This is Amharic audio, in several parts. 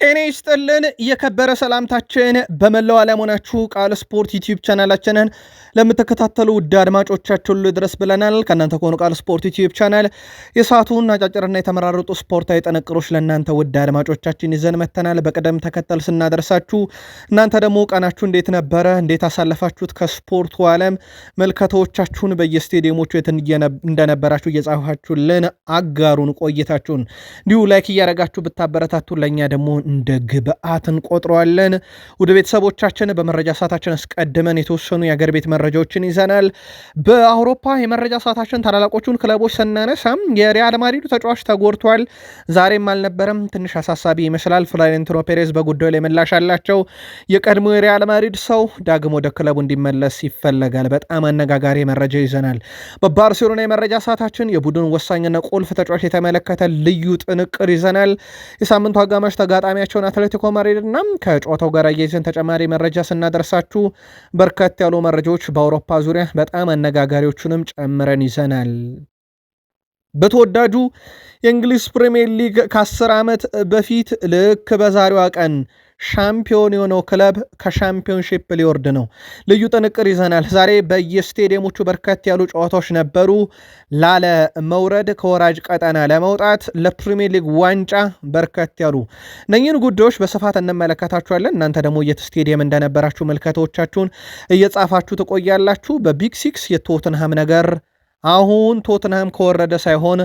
ጤና ይስጥልን የከበረ ሰላምታችን በመላው ዓለም ሆናችሁ ቃል ስፖርት ዩቲዩብ ቻናላችንን ለምትከታተሉ ውድ አድማጮቻችን ድረስ ብለናል። ከእናንተ ከሆኑ ቃል ስፖርት ዩቲዩብ ቻናል የሰዓቱን አጫጭርና የተመራረጡ ስፖርታዊ ጥንቅሮች ለእናንተ ውድ አድማጮቻችን ይዘን መተናል። በቅደም ተከተል ስናደርሳችሁ እናንተ ደግሞ ቀናችሁ እንዴት ነበረ፣ እንዴት አሳለፋችሁት፣ ከስፖርቱ ዓለም መልከቶቻችሁን በየስቴዲየሞቹ የት እንደነበራችሁ እየጻፋችሁልን አጋሩን ቆይታችሁን። እንዲሁ ላይክ እያደረጋችሁ ብታበረታቱ ለእኛ ደግሞ እንደ ግብአት እንቆጥረዋለን። ወደ ቤተሰቦቻችን በመረጃ ሰዓታችን አስቀድመን የተወሰኑ የአገር ቤት መረጃዎችን ይዘናል። በአውሮፓ የመረጃ ሰዓታችን ታላላቆቹን ክለቦች ስናነሳም የሪያል ማድሪዱ ተጫዋች ተጎድቷል፣ ዛሬም አልነበረም፣ ትንሽ አሳሳቢ ይመስላል። ፍሎሬንቲኖ ፔሬዝ በጉዳዩ ላይ ምላሽ አላቸው። የቀድሞ የሪያል ማድሪድ ሰው ዳግም ወደ ክለቡ እንዲመለስ ይፈለጋል። በጣም አነጋጋሪ መረጃ ይዘናል። በባርሴሎና የመረጃ ሰዓታችን የቡድን ወሳኝና ቁልፍ ተጫዋች የተመለከተ ልዩ ጥንቅር ይዘናል። የሳምንቱ አጋማሽ ተጋጣሚያቸውን አትሌቲኮ ማድሪድ እና ከጨዋታው ጋር አያይዘን ተጨማሪ መረጃ ስናደርሳችሁ በርከት ያሉ መረጃዎች በአውሮፓ ዙሪያ በጣም አነጋጋሪዎቹንም ጨምረን ይዘናል። በተወዳጁ የእንግሊዝ ፕሪሚየር ሊግ ከ10 ዓመት በፊት ልክ በዛሬዋ ቀን ሻምፒዮን የሆነው ክለብ ከሻምፒዮንሺፕ ሊወርድ ነው። ልዩ ጥንቅር ይዘናል። ዛሬ በየስቴዲየሞቹ በርከት ያሉ ጨዋታዎች ነበሩ። ላለ መውረድ ከወራጅ ቀጠና ለመውጣት ለፕሪሚየር ሊግ ዋንጫ በርከት ያሉ እነኝህን ጉዳዮች በስፋት እንመለከታችኋለን። እናንተ ደግሞ የት ስቴዲየም እንደነበራችሁ መልከቶቻችሁን እየጻፋችሁ ትቆያላችሁ። በቢግ ሲክስ የቶትንሃም ነገር አሁን ቶትንሃም ከወረደ ሳይሆን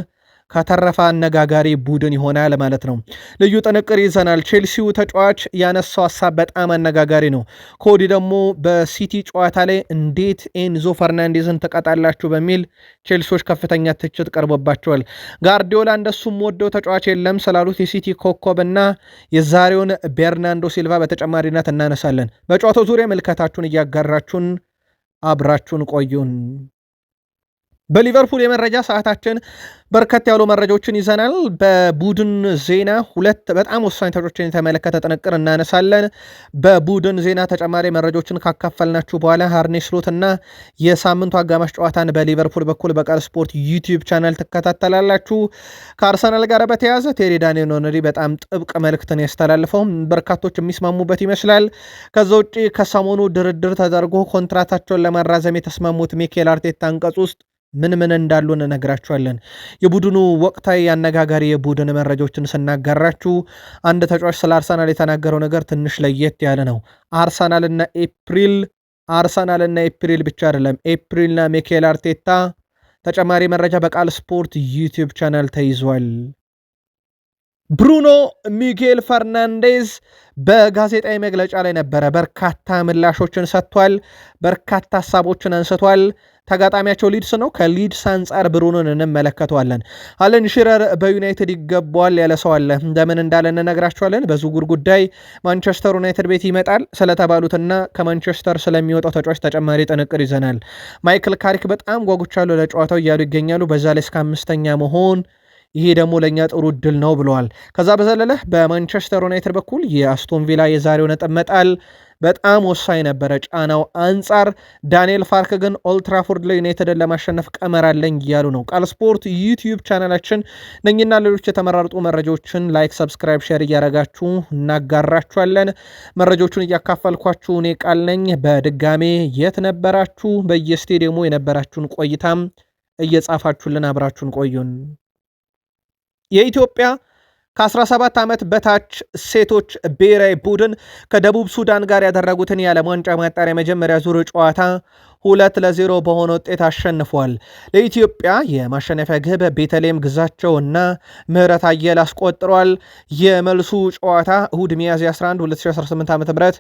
ከተረፈ አነጋጋሪ ቡድን ይሆናል ማለት ነው። ልዩ ጥንቅር ይዘናል። ቼልሲው ተጫዋች ያነሳው ሀሳብ በጣም አነጋጋሪ ነው። ኮዲ ደግሞ በሲቲ ጨዋታ ላይ እንዴት ኤንዞ ፈርናንዴዝን ተቀጣላችሁ በሚል ቼልሲዎች ከፍተኛ ትችት ቀርቦባቸዋል። ጋርዲዮላ እንደሱም ወደው ተጫዋች የለም ስላሉት የሲቲ ኮከብ እና የዛሬውን ቤርናንዶ ሲልቫ በተጨማሪነት እናነሳለን። በጨዋታው ዙሪያ መልከታችሁን እያጋራችሁን አብራችሁን ቆዩን። በሊቨርፑል የመረጃ ሰዓታችን በርከት ያሉ መረጃዎችን ይዘናል። በቡድን ዜና ሁለት በጣም ወሳኝ ተጫዋቾችን የተመለከተ ጥንቅር እናነሳለን። በቡድን ዜና ተጨማሪ መረጃዎችን ካካፈልናችሁ በኋላ አርኔ ስሎት እና የሳምንቱ አጋማሽ ጨዋታን በሊቨርፑል በኩል በቃል ስፖርት ዩቲዩብ ቻናል ትከታተላላችሁ። ከአርሰናል ጋር በተያያዘ ቴሪ ዳንኤል ሄንሪ በጣም ጥብቅ መልእክትን ያስተላልፈው በርካቶች የሚስማሙበት ይመስላል። ከዛ ውጭ ከሰሞኑ ድርድር ተደርጎ ኮንትራታቸውን ለማራዘም የተስማሙት ሚኬል አርቴታ አንቀጽ ውስጥ ምን እንዳሉ እንነግራችኋለን። የቡድኑ ወቅታዊ አነጋጋሪ የቡድን መረጃዎችን ስናጋራችሁ አንድ ተጫዋች ስለ አርሰናል የተናገረው ነገር ትንሽ ለየት ያለ ነው። አርሰናልና ኤፕሪል ብቻ አይደለም፣ ኤፕሪልና ሚኬል አርቴታ ተጨማሪ መረጃ በቃል ስፖርት ዩቲዩብ ቻናል ተይዟል። ብሩኖ ሚጌል ፈርናንዴዝ በጋዜጣዊ መግለጫ ላይ ነበረ። በርካታ ምላሾችን ሰጥቷል። በርካታ ሀሳቦችን አንስቷል። ተጋጣሚያቸው ሊድስ ነው። ከሊድስ አንጻር ብሩኖን እንመለከተዋለን። አለን ሽረር በዩናይትድ ይገባዋል ያለ ሰው አለ። እንደምን እንዳለ እንነግራችኋለን። በዝውውር ጉዳይ ማንቸስተር ዩናይትድ ቤት ይመጣል ስለተባሉትና ከማንቸስተር ስለሚወጣው ተጫዋች ተጨማሪ ጥንቅር ይዘናል። ማይክል ካሪክ በጣም ጓጉቻለሁ ለጨዋታው እያሉ ይገኛሉ። በዛ ላይ እስከ 5ኛ መሆን ይሄ ደግሞ ለእኛ ጥሩ እድል ነው ብለዋል። ከዛ በዘለለ በማንቸስተር ዩናይትድ በኩል የአስቶን ቪላ የዛሬው ነጥብ መጣል በጣም ወሳኝ ነበረ ጫናው አንጻር። ዳንኤል ፋርክ ግን ኦልትራፎርድ ላይ ዩናይትድን ለማሸነፍ ቀመር አለኝ እያሉ ነው። ቃል ስፖርት ዩቲዩብ ቻናላችን ነኝና ሌሎች የተመራርጡ መረጃዎችን ላይክ፣ ሰብስክራይብ፣ ሼር እያረጋችሁ እናጋራችኋለን። መረጃዎቹን እያካፈልኳችሁ እኔ ቃል ነኝ። በድጋሜ የት ነበራችሁ? በየስቴዲየሙ የነበራችሁን ቆይታም እየጻፋችሁልን አብራችሁን ቆዩን። የኢትዮጵያ ከ17 ዓመት በታች ሴቶች ብሔራዊ ቡድን ከደቡብ ሱዳን ጋር ያደረጉትን የዓለም ዋንጫ ማጣሪያ መጀመሪያ ዙር ጨዋታ 2-0 በሆነ ውጤት አሸንፏል። ለኢትዮጵያ የማሸነፊያ ግብ ቤተልሔም ግዛቸው እና ምህረት አየለ አስቆጥሯል። የመልሱ ጨዋታ እሁድ ሚያዝያ 11 2018 ዓ.ም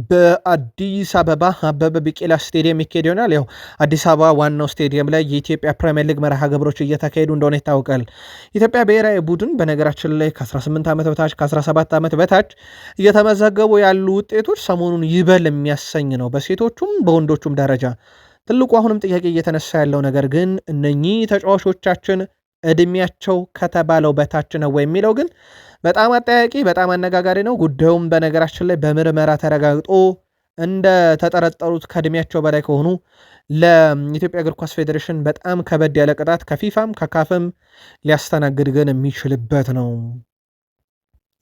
በአዲስ አበባ አበበ ቢቂላ ስቴዲየም ይካሄድ ይሆናል። ያው አዲስ አበባ ዋናው ስቴዲየም ላይ የኢትዮጵያ ፕሪሚየር ሊግ መርሃ ግብሮች እየተካሄዱ እንደሆነ ይታወቃል። ኢትዮጵያ ብሔራዊ ቡድን በነገራችን ላይ ከ18 ዓመት በታች ከ17 ዓመት በታች እየተመዘገቡ ያሉ ውጤቶች ሰሞኑን ይበል የሚያሰኝ ነው፣ በሴቶቹም በወንዶቹም ደረጃ። ትልቁ አሁንም ጥያቄ እየተነሳ ያለው ነገር ግን እነኚህ ተጫዋቾቻችን እድሜያቸው ከተባለው በታች ነው የሚለው ግን በጣም አጠያቂ፣ በጣም አነጋጋሪ ነው። ጉዳዩም በነገራችን ላይ በምርመራ ተረጋግጦ እንደ ተጠረጠሩት ከእድሜያቸው በላይ ከሆኑ ለኢትዮጵያ እግር ኳስ ፌዴሬሽን በጣም ከበድ ያለ ቅጣት ከፊፋም ከካፍም ሊያስተናግድ ግን የሚችልበት ነው።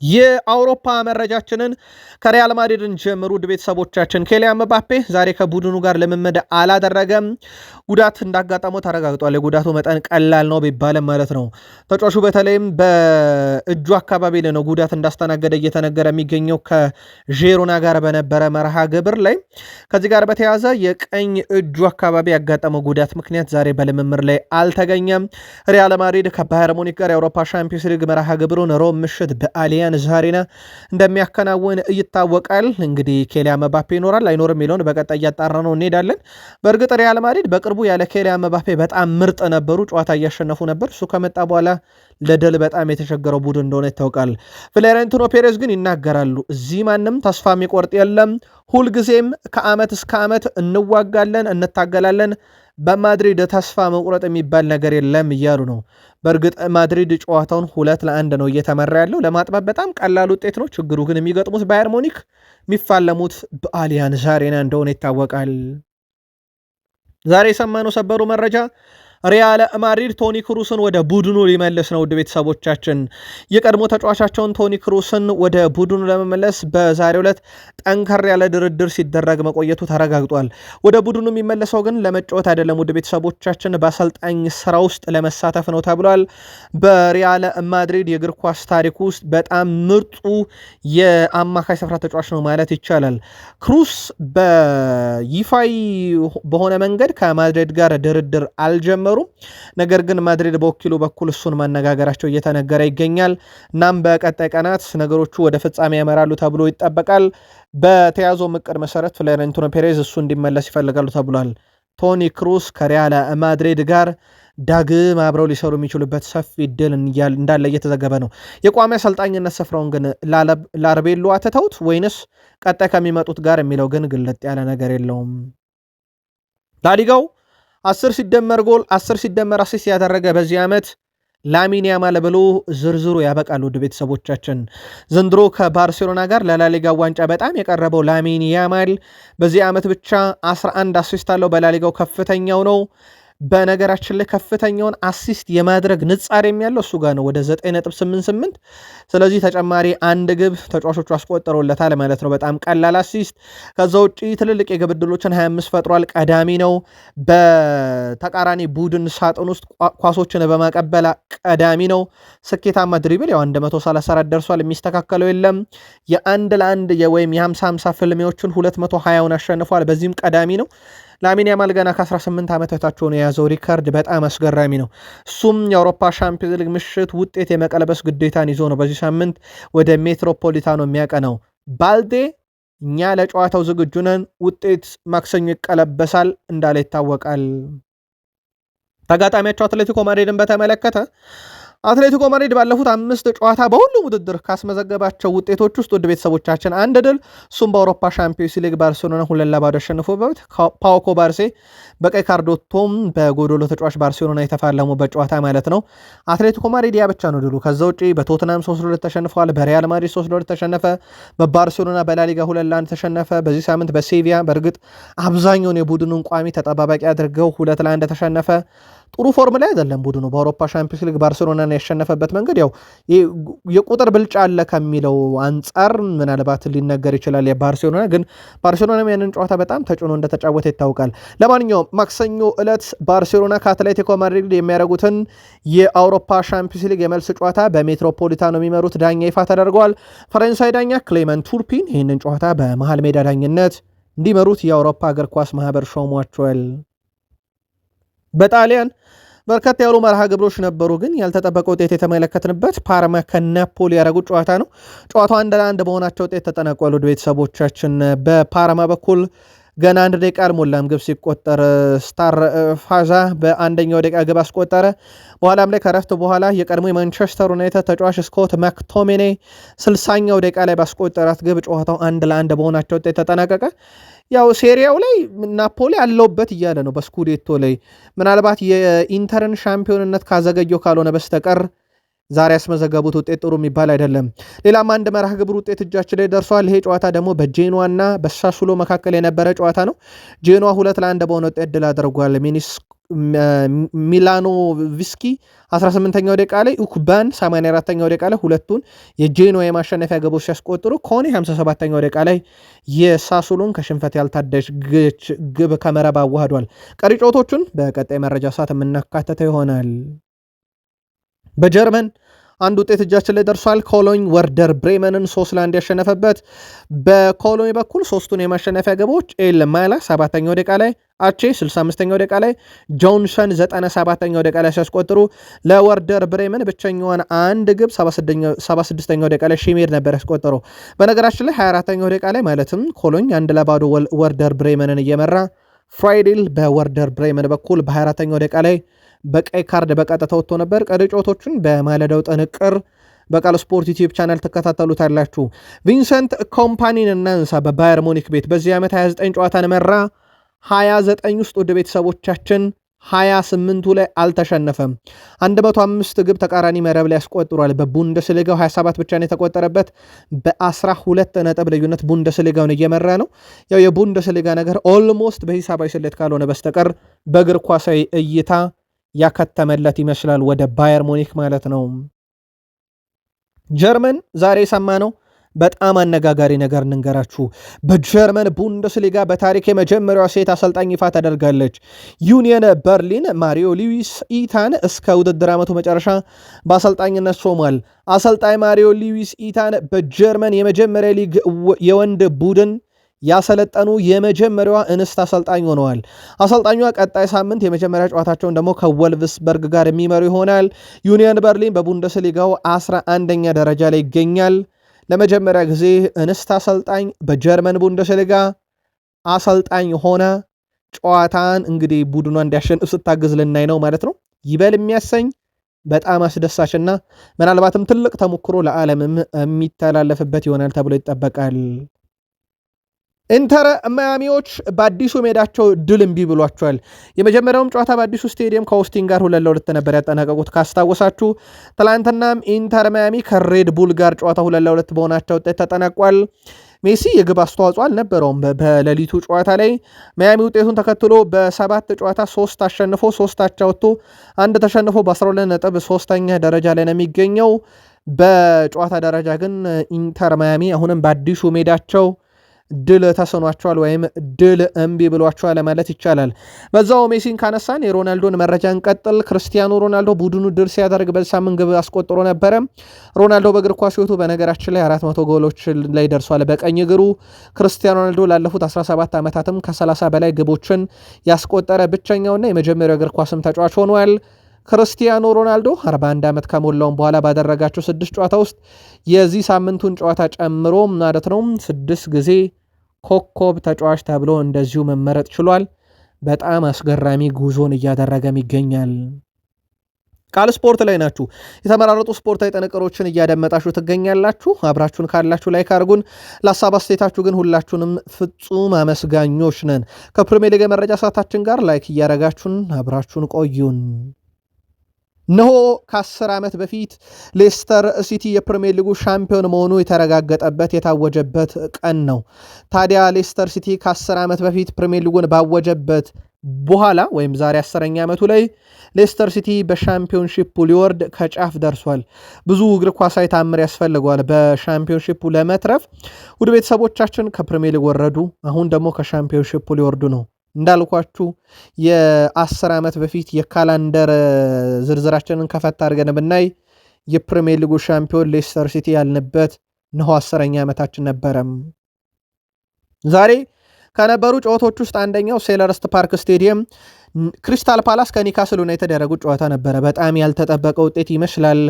የአውሮፓ መረጃችንን ከሪያል ማድሪድን ጀምሩ ውድ ቤተሰቦቻችን። ኬሊያን ምባፔ ዛሬ ከቡድኑ ጋር ልምምድ አላደረገም። ጉዳት እንዳጋጠመው ተረጋግጧል። የጉዳቱ መጠን ቀላል ነው ቢባልም ማለት ነው። ተጫዋቹ በተለይም በእጁ አካባቢ ላይ ነው ጉዳት እንዳስተናገደ እየተነገረ የሚገኘው ከዢሮና ጋር በነበረ መርሃ ግብር ላይ። ከዚህ ጋር በተያያዘ የቀኝ እጁ አካባቢ ያጋጠመው ጉዳት ምክንያት ዛሬ በልምምድ ላይ አልተገኘም። ሪያል ማድሪድ ከባየር ሙኒክ ጋር የአውሮፓ ሻምፒዮንስ ሊግ መርሃ ግብሩን ሮብ ምሽት በአሊያንዝ አሬና እንደሚያከናውን ይታወቃል። እንግዲህ ኬሊያን ምባፔ ይኖራል አይኖርም የሚለውን በቀጣይ እያጣራ ነው እንሄዳለን። በእርግጥ ሪያል ማድሪድ በቅርቡ ያለ ኬሊያን ምባፔ በጣም ምርጥ ነበሩ፣ ጨዋታ እያሸነፉ ነበር። እሱ ከመጣ በኋላ ለድል በጣም የተቸገረው ቡድን እንደሆነ ይታወቃል። ፍሎሬንቲኖ ፔሬዝ ግን ይናገራሉ፣ እዚህ ማንም ተስፋ የሚቆርጥ የለም፣ ሁልጊዜም ከዓመት እስከ ዓመት እንዋጋለን፣ እንታገላለን፣ በማድሪድ ተስፋ መቁረጥ የሚባል ነገር የለም እያሉ ነው። በእርግጥ ማድሪድ ጨዋታውን 2-1 ነው እየተመራ ያለው። ለማጥበብ በጣም ቀላል ውጤት ነው። ችግሩ ግን የሚገጥሙት ባየር ሙኒክ፣ የሚፋለሙት በአሊያንዝ አሬና እንደሆነ ይታወቃል። ዛሬ የሰማነው ሰበሩ መረጃ ሪያል ማድሪድ ቶኒ ክሩስን ወደ ቡድኑ ሊመልስ ነው። ውድ ቤተሰቦቻችን የቀድሞ ተጫዋቻቸውን ቶኒ ክሩስን ወደ ቡድኑ ለመመለስ በዛሬው ዕለት ጠንከር ያለ ድርድር ሲደረግ መቆየቱ ተረጋግጧል። ወደ ቡድኑ የሚመለሰው ግን ለመጫወት አይደለም። ውድ ቤተሰቦቻችን በአሰልጣኝ ስራ ውስጥ ለመሳተፍ ነው ተብሏል። በሪያል ማድሪድ የእግር ኳስ ታሪክ ውስጥ በጣም ምርጡ የአማካይ ስፍራ ተጫዋች ነው ማለት ይቻላል። ክሩስ በይፋዊ በሆነ መንገድ ከማድሪድ ጋር ድርድር አልጀመሩ። ነገር ግን ማድሪድ በወኪሉ በኩል እሱን ማነጋገራቸው እየተነገረ ይገኛል። እናም በቀጣይ ቀናት ነገሮቹ ወደ ፍጻሜ ያመራሉ ተብሎ ይጠበቃል። በተያዘው እቅድ መሰረት ፍሎሬንቲኖ ፔሬዝ እሱ እንዲመለስ ይፈልጋሉ ተብሏል። ቶኒ ክሩስ ከሪያል ማድሪድ ጋር ዳግም አብረው ሊሰሩ የሚችሉበት ሰፊ እድል እንዳለ እየተዘገበ ነው። የቋሚ አሰልጣኝነት ስፍራውን ግን ላርቤሎ አትተውት ወይንስ ቀጣይ ከሚመጡት ጋር የሚለው ግን ግልጥ ያለ ነገር የለውም። ላሊጋው 10 ሲደመር ጎል 10 ሲደመር አሲስት ያደረገ በዚህ ዓመት ላሚን ያማል ብሎ ዝርዝሩ ያበቃል። ውድ ቤተሰቦቻችን ዘንድሮ ከባርሴሎና ጋር ለላሊጋ ዋንጫ በጣም የቀረበው ላሚን ያማል በዚህ ዓመት ብቻ 11 አሲስት አለው። በላሊጋው ከፍተኛው ነው። በነገራችን ላይ ከፍተኛውን አሲስት የማድረግ ንጻሬም ያለው እሱ ጋር ነው ወደ 9.88። ስለዚህ ተጨማሪ አንድ ግብ ተጫዋቾቹ አስቆጠሩለታል ማለት ነው። በጣም ቀላል አሲስት። ከዛ ውጪ ትልልቅ የግብ ዕድሎችን 25 ፈጥሯል። ቀዳሚ ነው። በተቃራኒ ቡድን ሳጥን ውስጥ ኳሶችን በማቀበል ቀዳሚ ነው። ስኬታማ ድሪብል ያው 134 ደርሷል። የሚስተካከለው የለም። የአንድ ለአንድ ወይም የ50-50 ፍልሚያዎችን 220ውን አሸንፏል። በዚህም ቀዳሚ ነው። ላሚን ያማል ገና ከ18 ዓመት በታች የያዘው ሪካርድ በጣም አስገራሚ ነው። እሱም የአውሮፓ ሻምፒዮንስ ሊግ ምሽት ውጤት የመቀለበስ ግዴታን ይዞ ነው በዚህ ሳምንት ወደ ሜትሮፖሊታኖ የሚያቀነው። ባልዴ እኛ ለጨዋታው ዝግጁ ነን፣ ውጤት ማክሰኞ ይቀለበሳል እንዳለ ይታወቃል። ተጋጣሚያቸው አትሌቲኮ ማድሪድን በተመለከተ አትሌቲኮ ማድሪድ ባለፉት 5 ጨዋታ በሁሉም ውድድር ካስመዘገባቸው ውጤቶች ውስጥ ውድ ቤተሰቦቻችን አንድ ድል፣ እሱም በአውሮፓ ሻምፒዮንስ ሊግ ባርሴሎና 2-0 አሸንፎበት ፓውኮ ባርሴ በቀይ ካርድ ወጥቶም በጎዶሎ ተጫዋች ባርሴሎና የተፋለሙበት ጨዋታ ማለት ነው። አትሌቲኮ ማድሪድ ያ ብቻ ነው ድሉ። ከዛ ውጪ በቶትናም 3-2 ተሸንፈዋል። በሪያል ማድሪድ 3-2 ተሸነፈ። በባርሴሎና በላሊጋ 2-1 ተሸነፈ። በዚህ ሳምንት በሴቪያ በእርግጥ አብዛኛውን የቡድኑን ቋሚ ተጠባባቂ አድርገው 2-1 ተሸነፈ። ጥሩ ፎርም ላይ አይደለም ቡድኑ። በአውሮፓ ሻምፒዮንስ ሊግ ባርሴሎናን ያሸነፈበት መንገድ ያው የቁጥር ብልጫ አለ ከሚለው አንጻር ምናልባት ሊነገር ይችላል። የባርሴሎና ግን ባርሴሎና ያንን ጨዋታ በጣም ተጭኖ እንደተጫወተ ይታወቃል። ለማንኛውም ማክሰኞ ዕለት ባርሴሎና ከአትሌቲኮ ማድሪድ የሚያደርጉትን የአውሮፓ ሻምፒዮንስ ሊግ የመልስ ጨዋታ በሜትሮፖሊታኖ የሚመሩት ዳኛ ይፋ ተደርገዋል። ፈረንሳይ ዳኛ ክሌመንት ቱርፒን ይህንን ጨዋታ በመሃል ሜዳ ዳኝነት እንዲመሩት የአውሮፓ እግር ኳስ ማህበር ሾሟቸዋል። በጣሊያን በርከት ያሉ መርሃ ግብሮች ነበሩ፣ ግን ያልተጠበቀ ውጤት የተመለከትንበት ፓርማ ከናፖሊ ያደረጉት ጨዋታ ነው። ጨዋታው 1-1 በሆናቸው ውጤት ተጠናቋል። ወደ ቤተሰቦቻችን በፓርማ በኩል ገና 1 ደቂቃ አልሞላም ግብ ሲቆጠር ስታር ፋዛ በአንደኛው ደቂቃ ግብ አስቆጠረ። በኋላም ላይ ከረፍት በኋላ የቀድሞ የማንቸስተር ዩናይትድ ተጫዋች ስኮት ማክቶሚኔ 60ኛው ደቂቃ ላይ ባስቆጠራት ግብ ጨዋታው 1-1 በሆናቸው ውጤት ተጠናቀቀ። ያው ሴሪያው ላይ ናፖሊ አለውበት እያለ ነው። በስኩዴቶ ላይ ምናልባት የኢንተርን ሻምፒዮንነት ካዘገየው ካልሆነ በስተቀር ዛሬ ያስመዘገቡት ውጤት ጥሩ የሚባል አይደለም። ሌላም አንድ መርሃ ግብር ውጤት እጃችን ላይ ደርሷል። ይሄ ጨዋታ ደግሞ በጄኖዋና በሳሱሎ መካከል የነበረ ጨዋታ ነው። ጄኖዋ 2-1 በሆነ ውጤት ድል አድርጓል። ሚላኖቪስኪ 18ኛው ደቂቃ ላይ፣ ኡክባን 84ኛው ደቂቃ ላይ ሁለቱን የጄኖዋ የማሸነፊያ ግቦች ሲያስቆጥሩ ኮኔ 57ኛው ደቂቃ ላይ የሳሱሉን ከሽንፈት ያልታደገች ግብ ከመረብ አዋህዷል። ቀሪ ጨዋታዎቹን በቀጣይ መረጃ ሰዓት የምናካተተው ይሆናል። በጀርመን አንድ ውጤት እጃችን ላይ ደርሷል። ኮሎኝ ወርደር ብሬመንን 3-1 ያሸነፈበት። በኮሎኝ በኩል ሶስቱን የማሸነፊያ ግቦች ኤል ማላ 7ኛው ደቂቃ ላይ፣ አቼ 65ኛው ደቂቃ ላይ፣ ጆንሰን 97ኛው ደቂቃ ላይ ሲያስቆጥሩ ለወርደር ብሬመን ብቸኛዋን አንድ ግብ 76ኛው ደቂቃ ላይ ሺሜር ነበር ያስቆጠረው። በነገራችን ላይ 24ኛው ደቂቃ ላይ ማለትም ኮሎኝ 1-0 ወርደር ብሬመንን እየመራ ፍራይዴል በወርደር ብሬመን በኩል በ24ኛው ደቂቃ ላይ በቀይ ካርድ በቀጥታ ወጥቶ ነበር። ቀሪ ጨዋታዎችን በማለዳው ጥንቅር በቃል ስፖርት ዩቲዩብ ቻናል ትከታተሉታላችሁ። ቪንሰንት ኮምፓኒን እናንሳ። በባየር ሙኒክ ቤት በዚህ ዓመት 29 ጨዋታን መራ። 29 ውስጥ ወደ ቤተሰቦቻችን 28ቱ ላይ አልተሸነፈም። 105 ግብ ተቃራኒ መረብ ላይ ያስቆጥሯል። በቡንደስሊጋው 27 ብቻ ነው የተቆጠረበት። በ12 ነጥብ ልዩነት ቡንደስሊጋውን እየመራ ነው። ያው የቡንደስሊጋ ነገር ኦልሞስት በሂሳባዊ ስሌት ካልሆነ በስተቀር በእግር ኳሳዊ እይታ ያከተመለት ይመስላል ወደ ባየር ሙኒክ ማለት ነው። ጀርመን ዛሬ የሰማነው በጣም አነጋጋሪ ነገር እንንገራችሁ። በጀርመን ቡንደስሊጋ በታሪክ የመጀመሪያዋ ሴት አሰልጣኝ ይፋ ተደርጋለች። ዩኒየን በርሊን ማሪዮ ሉዊስ ኢታን እስከ ውድድር ዓመቱ መጨረሻ በአሰልጣኝነት ሾሟል። አሰልጣኝ ማሪዮ ሉዊስ ኢታን በጀርመን የመጀመሪያ ሊግ የወንድ ቡድን ያሰለጠኑ የመጀመሪያዋ እንስት አሰልጣኝ ሆነዋል። አሰልጣኟ ቀጣይ ሳምንት የመጀመሪያ ጨዋታቸውን ደግሞ ከወልቭስበርግ ጋር የሚመሩ ይሆናል። ዩኒየን በርሊን በቡንደስሊጋው 11ኛ ደረጃ ላይ ይገኛል። ለመጀመሪያ ጊዜ እንስት አሰልጣኝ በጀርመን ቡንደስሊጋ አሰልጣኝ ሆነ ጨዋታን እንግዲህ ቡድኗ እንዲያሸንፍ ስታግዝ ልናይ ነው ማለት ነው። ይበል የሚያሰኝ በጣም አስደሳችና ምናልባትም ትልቅ ተሞክሮ ለዓለምም የሚተላለፍበት ይሆናል ተብሎ ይጠበቃል። ኢንተር ማያሚዎች በአዲሱ ሜዳቸው ድል እምቢ ብሏቸዋል። የመጀመሪያውም ጨዋታ በአዲሱ ስቴዲየም ከኦስቲን ጋር 2-2 ነበር ያጠናቀቁት ካስታወሳችሁ። ትላንትናም ኢንተር ማያሚ ከሬድ ቡል ጋር ጨዋታ 2-2 በሆናቸው ውጤት ተጠናቋል። ሜሲ የግብ አስተዋጽኦ አልነበረውም በሌሊቱ ጨዋታ ላይ። ማያሚ ውጤቱን ተከትሎ በ7 ጨዋታ 3 አሸንፎ 3 አቻ ወጥቶ 1 ተሸንፎ በ12 ነጥብ 3ኛ ደረጃ ላይ ነው የሚገኘው። በጨዋታ ደረጃ ግን ኢንተር ማያሚ አሁንም በአዲሱ ሜዳቸው ድል ተሰኗቸዋል ወይም ድል እምቢ ብሏቸዋል ማለት ይቻላል። በዛው ሜሲን ካነሳን የሮናልዶን መረጃ እንቀጥል። ክርስቲያኖ ሮናልዶ ቡድኑ ድል ሲያደርግ በዚህ ሳምንት ግብ አስቆጥሮ ነበረ። ሮናልዶ በእግር ኳስ ሕይወቱ በነገራችን ላይ 400 ጎሎች ላይ ደርሷል በቀኝ እግሩ። ክርስቲያኖ ሮናልዶ ላለፉት 17 ዓመታትም ከ30 በላይ ግቦችን ያስቆጠረ ብቸኛውና የመጀመሪያው እግር ኳስም ተጫዋች ሆኗል። ክርስቲያኖ ሮናልዶ 41 ዓመት ከሞላውም በኋላ ባደረጋቸው 6 ጨዋታ ውስጥ የዚህ ሳምንቱን ጨዋታ ጨምሮ ማለት ነው 6 ጊዜ ኮከብ ተጫዋች ተብሎ እንደዚሁ መመረጥ ችሏል። በጣም አስገራሚ ጉዞን እያደረገም ይገኛል። ቃል ስፖርት ላይ ናችሁ። የተመራረጡ ስፖርታዊ ጥንቅሮችን እያደመጣችሁ ትገኛላችሁ። አብራችሁን ካላችሁ ላይክ አድርጉን። ለሀሳብ አስተያየታችሁ ግን ሁላችሁንም ፍጹም አመስጋኞች ነን። ከፕሪሚየር ሊግ መረጃ ሰዓታችን ጋር ላይክ እያደረጋችሁን አብራችሁን ቆዩን። እነሆ ከ10 ዓመት በፊት ሌስተር ሲቲ የፕሪሚየር ሊጉ ሻምፒዮን መሆኑ የተረጋገጠበት የታወጀበት ቀን ነው። ታዲያ ሌስተር ሲቲ ከ10 ዓመት በፊት ፕሪሚየር ሊጉን ባወጀበት በኋላ ወይም ዛሬ 10ኛ ዓመቱ ላይ ሌስተር ሲቲ በሻምፒዮንሺፑ ሊወርድ ከጫፍ ደርሷል። ብዙ እግር ኳሳዊ ታምር ያስፈልገዋል በሻምፒዮንሺፑ ለመትረፍ። ውድ ቤተሰቦቻችን ከፕሪሚየር ሊግ ወረዱ፣ አሁን ደግሞ ከሻምፒዮንሺፑ ሊወርዱ ነው። እንዳልኳችሁ የ10 ዓመት በፊት የካላንደር ዝርዝራችንን ከፈታ አድርገን ብናይ የፕሪሚየር ሊጉ ሻምፒዮን ሌስተር ሲቲ ያልንበት ነው 10ኛ ዓመታችን ነበረም። ዛሬ ከነበሩ ጨዋታዎች ውስጥ አንደኛው ሴልኸርስት ፓርክ ስቴዲየም ክሪስታል ፓላስ ከኒካስል ዩናይትድ ያደረጉት ጨዋታ ነበረ። በጣም ያልተጠበቀ ውጤት ይመስላል።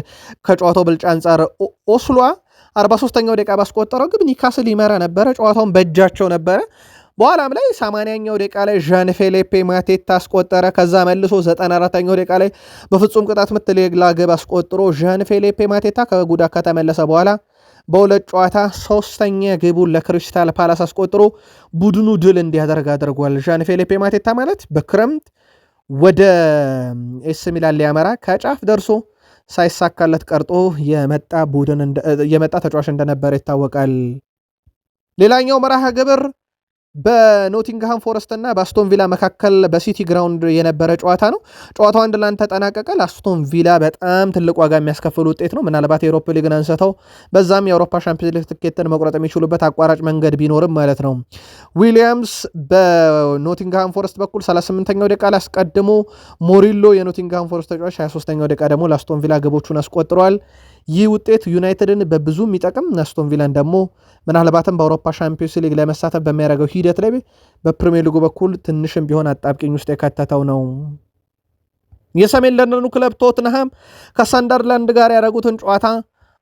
ከጨዋታው ብልጫ አንጻር ኦስሏ 43ኛው ደቂቃ ባስቆጠረው ግብ ኒካስል ይመራ ነበረ። ጨዋታውን በእጃቸው ነበረ። በኋላም ላይ 80ኛው ደቂቃ ላይ ዣን ፌሊፔ ማቴታ አስቆጠረ። ከዛ መልሶ 94ኛው ደቂቃ ላይ በፍጹም ቅጣት ምት ሌላ ግብ አስቆጥሮ ዣን ፌሊፔ ማቴታ ከጉዳት ከተመለሰ በኋላ በሁለት ጨዋታ 3ኛ ግቡን ለክሪስታል ፓላስ አስቆጥሮ ቡድኑ ድል እንዲያደርግ አድርጓል። ዣን ፌሊፔ ማቴታ ማለት በክረምት ወደ ኤስ ሚላን ሊያመራ ከጫፍ ደርሶ ሳይሳካለት ቀርጦ የመጣ ተጫዋች እንደነበረ ይታወቃል። ሌላኛው መርሃ ግብር በኖቲንግሃም ፎረስት እና በአስቶን ቪላ መካከል በሲቲ ግራውንድ የነበረ ጨዋታ ነው። ጨዋታው 1-1 ተጠናቀቀ። ለአስቶን ቪላ በጣም ትልቅ ዋጋ የሚያስከፍል ውጤት ነው። ምናልባት የአውሮፓ ሊግን አንስተው በዛም የአውሮፓ ሻምፒዮንስ ሊግ ትኬትን መቁረጥ የሚችሉበት አቋራጭ መንገድ ቢኖርም ማለት ነው። ዊሊያምስ በኖቲንግሃም ፎረስት በኩል 38ኛው ደቂቃ ላይ አስቀድሞ ሞሪሎ የኖቲንግሃም ፎረስት ተጫዋች 23ኛው ደቂቃ ደግሞ ለአስቶን ቪላ ግቦቹን አስቆጥሯል። ይህ ውጤት ዩናይትድን በብዙ የሚጠቅም አስቶን ቪላን ደግሞ ምናልባትም በአውሮፓ ሻምፒዮንስ ሊግ ለመሳተፍ በሚያደርገው ሂደት ላይ በፕሪሚየር ሊጉ በኩል ትንሽም ቢሆን አጣብቂኝ ውስጥ የከተተው ነው። የሰሜን ለንደኑ ክለብ ቶትንሃም ከሰንደርላንድ ጋር ያደረጉትን ጨዋታ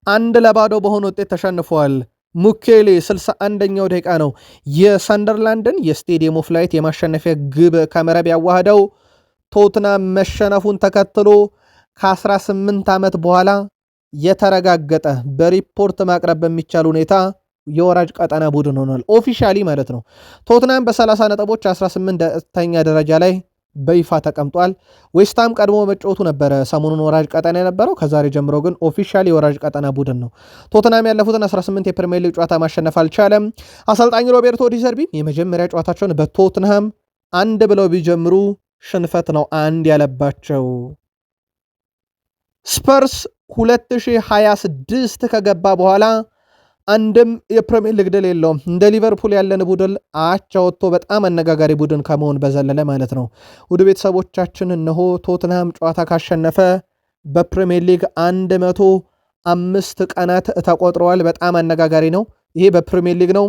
1-0 በሆነ ውጤት ተሸንፈዋል። ሙኬሌ 61ኛው ደቂቃ ነው የሰንደርላንድን የስቴዲየም ኦፍ ላይት የማሸነፊያ ግብ ከመረብ ያዋህደው። ቶትንሃም መሸነፉን ተከትሎ ከ18 ዓመት በኋላ የተረጋገጠ በሪፖርት ማቅረብ በሚቻል ሁኔታ የወራጅ ቀጠና ቡድን ሆኗል። ኦፊሻሊ ማለት ነው። ቶትናም በ30 ነጥቦች 18ኛ ደረጃ ላይ በይፋ ተቀምጧል። ዌስትሃም ቀድሞ መጫወቱ ነበረ ሰሞኑን ወራጅ ቀጠና የነበረው። ከዛሬ ጀምሮ ግን ኦፊሻሊ የወራጅ ቀጠና ቡድን ነው። ቶትናም ያለፉትን 18 የፕሪሚየር ሊግ ጨዋታ ማሸነፍ አልቻለም። አሰልጣኝ ሮቤርቶ ዲዘርቢ የመጀመሪያ ጨዋታቸውን በቶትንሃም 1 ብለው ቢጀምሩ ሽንፈት ነው 1 ያለባቸው። ስፐርስ 2026 ከገባ በኋላ አንድም የፕሪሚየር ሊግ ድል የለውም። እንደ ሊቨርፑል ያለን ቡድን አቻ ወጥቶ በጣም አነጋጋሪ ቡድን ከመሆን በዘለለ ማለት ነው። ውድ ቤተሰቦቻችን እነሆ ቶትንሃም ጨዋታ ካሸነፈ በፕሪሚየር ሊግ 105 ቀናት ተቆጥረዋል። በጣም አነጋጋሪ ነው። ይሄ በፕሪሚየር ሊግ ነው።